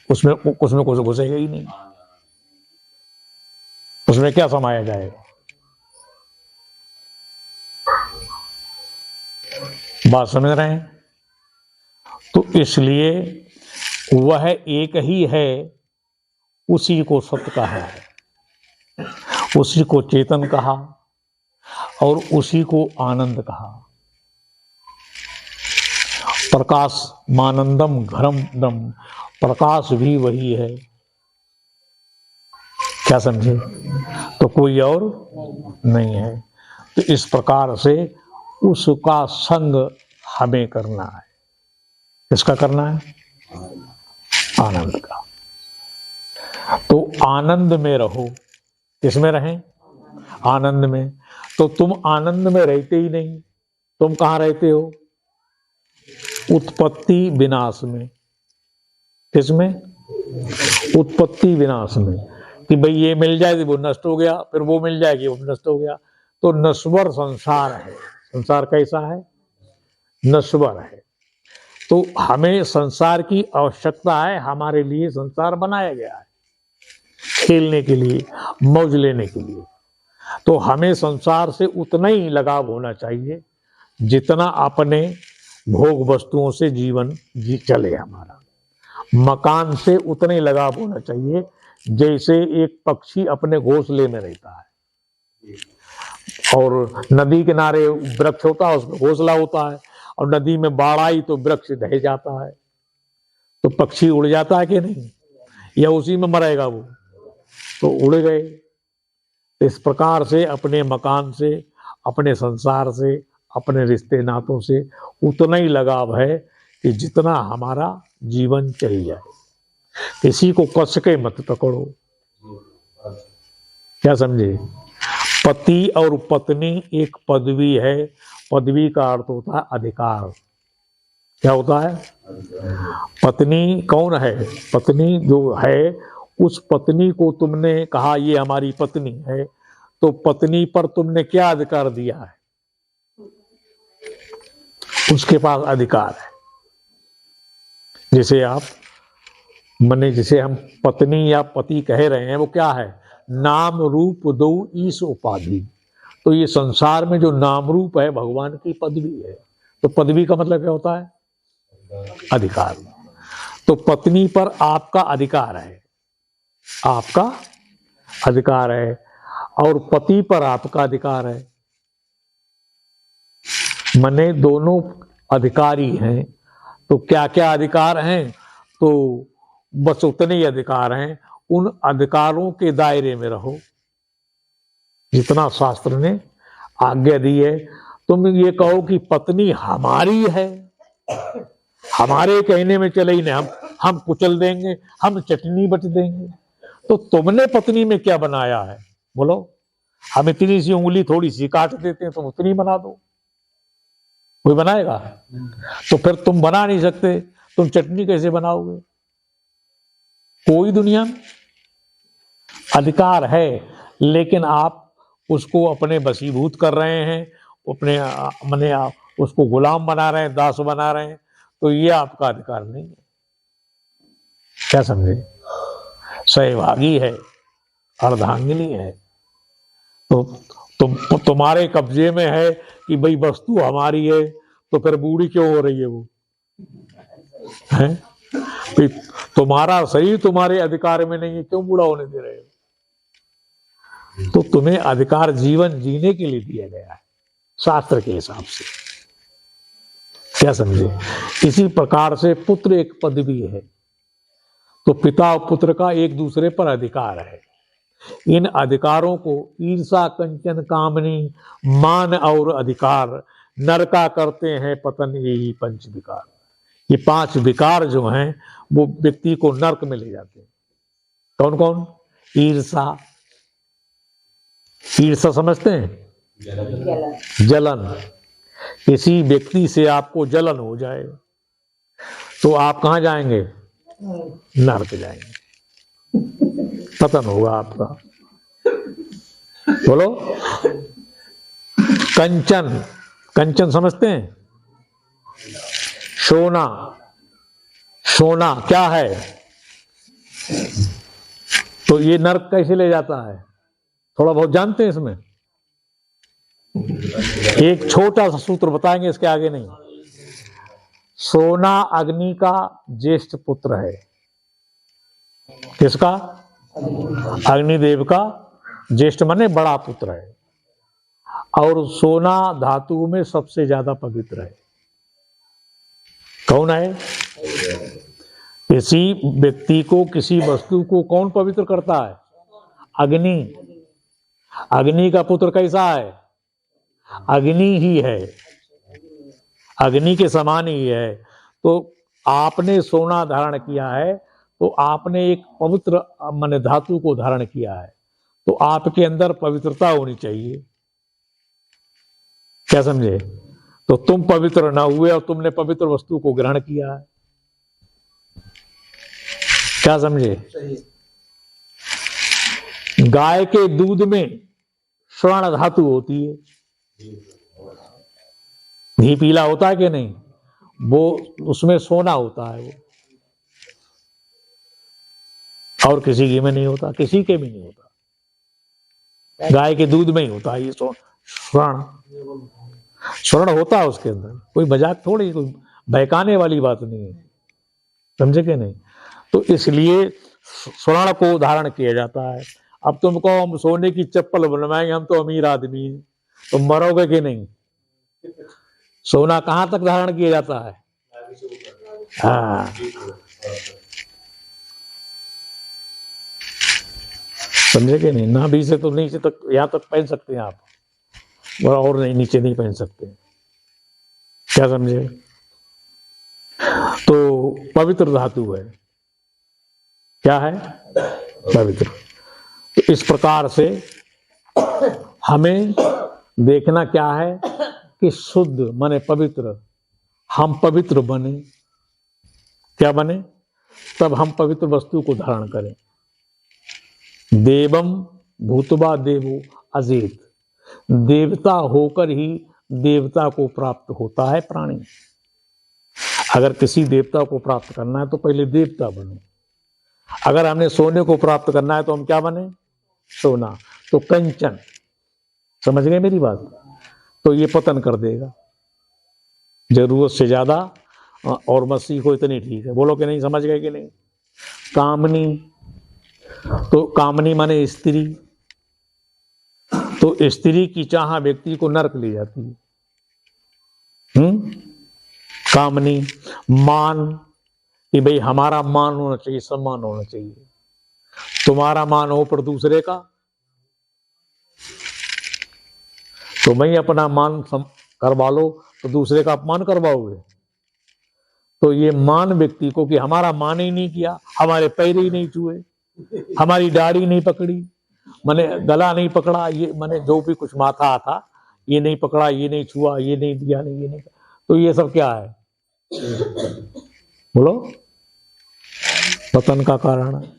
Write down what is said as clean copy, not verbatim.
उसमें उसमें कुछ घुसेगा ही नहीं, उसमें क्या समाया जाएगा। बात समझ रहे हैं? तो इसलिए वह एक ही है, उसी को सत्य कहा है, उसी को चेतन कहा और उसी को आनंद कहा। प्रकाश मानंदम घरम ब्रह्म, प्रकाश भी वही है। क्या समझे? तो कोई और नहीं है। तो इस प्रकार से उसका संग हमें करना है। किसका करना है? आनंद का। तो आनंद में रहो। किसमें रहें? आनंद में। तो तुम आनंद में रहते ही नहीं, तुम कहां रहते हो? उत्पत्ति विनाश में। किसमें? उत्पत्ति विनाश में। कि भाई ये मिल जाए वो नष्ट हो गया, फिर वो मिल जाएगी वो नष्ट हो गया। तो नश्वर संसार है। संसार कैसा है? नश्वर है। तो हमें संसार की आवश्यकता है, हमारे लिए संसार बनाया गया है खेलने के लिए, मौज लेने के लिए। तो हमें संसार से उतना ही लगाव होना चाहिए जितना अपने भोग वस्तुओं से जीवन चले। हमारा मकान से उतना ही लगाव होना चाहिए जैसे एक पक्षी अपने घोंसले में रहता है। और नदी किनारे वृक्ष होता है, उसमें घोंसला होता है, और नदी में बाढ़ आई तो वृक्ष ढह जाता है, तो पक्षी उड़ जाता है कि नहीं? या उसी में मरेगा वो? तो उड़ गए। इस प्रकार से अपने मकान से, अपने संसार से, अपने रिश्ते नातों से उतना ही लगाव है कि जितना हमारा जीवन चल जाए। किसी को कस के मत पकड़ो। क्या समझे? पति और पत्नी एक पदवी है। पदवी का अर्थ होता है अधिकार। क्या होता है? पत्नी कौन है? पत्नी जो है, उस पत्नी को तुमने कहा ये हमारी पत्नी है, तो पत्नी पर तुमने क्या अधिकार दिया है? उसके पास अधिकार है। जैसे आप माने, जिसे हम पत्नी या पति कह रहे हैं, वो क्या है? नाम रूप दो ईश उपाधि। तो ये संसार में जो नाम रूप है भगवान की पदवी है। तो पदवी का मतलब क्या होता है? अधिकार। तो पत्नी पर आपका अधिकार है, आपका अधिकार है, और पति पर आपका अधिकार है। मने दोनों अधिकारी हैं। तो क्या क्या अधिकार हैं? तो बस उतने ही अधिकार हैं। उन अधिकारों के दायरे में रहो जितना शास्त्र ने आज्ञा दी है। तुम ये कहो कि पत्नी हमारी है, हमारे कहने में चले ही नहीं, हम कुचल देंगे, हम चटनी बट देंगे। तो तुमने पत्नी में क्या बनाया है? बोलो। हम इतनी सी उंगली थोड़ी सी काट देते हैं, तुम उतनी बना दो। कोई बनाएगा? तो फिर तुम बना नहीं सकते, तुम चटनी कैसे बनाओगे? कोई दुनिया में अधिकार है, लेकिन आप उसको अपने वशीभूत कर रहे हैं, अपने माने उसको गुलाम बना रहे हैं, दास बना रहे हैं। तो ये आपका अधिकार नहीं है। क्या समझे? सहभागी है, अर्धांगिनी है। तो तुम्हारे कब्जे में है कि भाई वस्तु हमारी है, तो फिर बूढ़ी क्यों हो रही है वो? है? तुम्हारा शरीर तुम्हारे अधिकार में नहीं है, क्यों बूढ़ा होने दे रहे हो? तो तुम्हें अधिकार जीवन जीने के लिए दिया गया है शास्त्र के हिसाब से। क्या समझे? इसी प्रकार से पुत्र एक पदवी है। तो पिता और पुत्र का एक दूसरे पर अधिकार है। इन अधिकारों को ईर्षा, कंचन, कामनी, मान और अधिकार नरका करते हैं पतन, यही पंच विकार। ये 5 विकार जो हैं वो व्यक्ति को नरक में ले जाते हैं। कौन कौन? ईर्षा। ईर्षा समझते हैं? जलन। किसी व्यक्ति से आपको जलन हो जाए तो आप कहां जाएंगे? नरक जाएंगे, पतन होगा आपका। बोलो। कंचन। कंचन समझते हैं? सोना। सोना क्या है? तो ये नर्क कैसे ले जाता है, थोड़ा बहुत जानते हैं इसमें? एक छोटा सा सूत्र बताएंगे, इसके आगे नहीं। सोना अग्नि का ज्येष्ठ पुत्र है। किसका? अग्निदेव का ज्येष्ठ माने बड़ा पुत्र है। और सोना धातु में सबसे ज्यादा पवित्र है। कौन है? किसी व्यक्ति को, किसी वस्तु को कौन पवित्र करता है? अग्नि। अग्नि का पुत्र कैसा है? अग्नि ही है, अग्नि के समान ही है। तो आपने सोना धारण किया है, तो आपने एक पवित्र माने धातु को धारण किया है, तो आपके अंदर पवित्रता होनी चाहिए। क्या समझे? तो तुम पवित्र ना हुए और तुमने पवित्र वस्तु को ग्रहण किया है। क्या समझे? गाय के दूध में स्वर्ण धातु होती है। घी पीला होता है कि नहीं? वो उसमें सोना होता है वो, और किसी घी में नहीं होता, किसी के भी नहीं होता। गाय के दूध में ही होता है ये स्वर्ण। स्वर्ण होता है उसके अंदर, कोई मजाक थोड़ी, कोई बहकाने वाली बात नहीं है। समझे कि नहीं? तो इसलिए स्वर्ण को धारण किया जाता है। अब तुम कहो हम सोने की चप्पल बनवाएंगे, हम तो अमीर आदमी हैं, तो मरोगे कि नहीं? सोना कहां तक धारण किया जाता है? हाँ, समझे कि नहीं? नाभि से तो नीचे तक, यहां तक पहन सकते हैं आप, और नहीं, नीचे नहीं पहन सकते। क्या समझे? तो पवित्र धातु है। क्या है? पवित्र। तो इस प्रकार से हमें देखना क्या है कि शुद्ध माने पवित्र, हम पवित्र बने। क्या बने? तब हम पवित्र वस्तु को धारण करें। देवम भूतवा देवो अजेत, देवता होकर ही देवता को प्राप्त होता है प्राणी। अगर किसी देवता को प्राप्त करना है तो पहले देवता बनो। अगर हमने सोने को प्राप्त करना है तो हम क्या बने? सोना। तो कंचन, समझ गए मेरी बात? तो ये पतन कर देगा जरूरत से ज्यादा, और मसीह को इतनी ठीक है। बोलो कि नहीं? समझ गए कि नहीं? कामनी, तो कामनी माने स्त्री। तो स्त्री की चाह व्यक्ति को नरक ले जाती है। कामनी। मान, कि भाई हमारा मान होना चाहिए, सम्मान होना चाहिए। तुम्हारा मान हो पर दूसरे का, तो मैं अपना मान करवा लो तो दूसरे का अपमान करवाओगे। तो ये मान व्यक्ति को, कि हमारा मान ही नहीं किया, हमारे पैर ही नहीं छुए, हमारी दाढ़ी नहीं पकड़ी, मैंने गला नहीं पकड़ा, ये मैंने जो भी कुछ माथा था ये नहीं पकड़ा, ये नहीं छुआ, ये नहीं दिया, नहीं ये नहीं, तो ये सब क्या है? बोलो, पतन का कारण है।